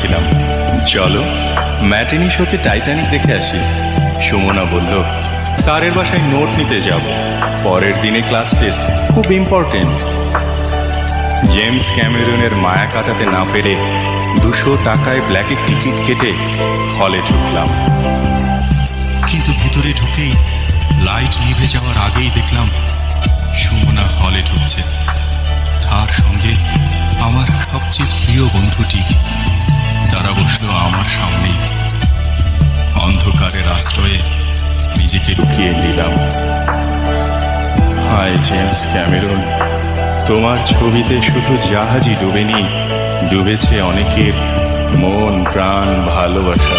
বসেছিলাম, চলো ম্যাটিনি শোতে টাইটানিক দেখে আসি। সুমনা বলল, স্যারের বাসায় নোট নিতে যাব, পরের দিনে ক্লাস টেস্ট, খুব ইম্পর্টেন্ট। জেমস ক্যামেরনের মায়া কাটাতে না পেরে 200 টাকায় ব্ল্যাকের টিকিট কেটে হলে ঢুকলাম। কিন্তু ভিতরে ঢুকেই লাইট নিভে যাওয়ার আগেই দেখলাম সুমনা হলে ঢুকছে, তার সঙ্গে আমার সবচেয়ে প্রিয় বন্ধুটি। তারা বসলো আমার সামনেই। অন্ধকারের আশ্রয়ে নিজেকে লুকিয়ে নিলাম। হায় জেমস ক্যামেরন, তোমার ছবিতে শুধু জাহাজই ডুবেনি, ডুবেছে অনেকের মন, প্রাণ, ভালোবাসা।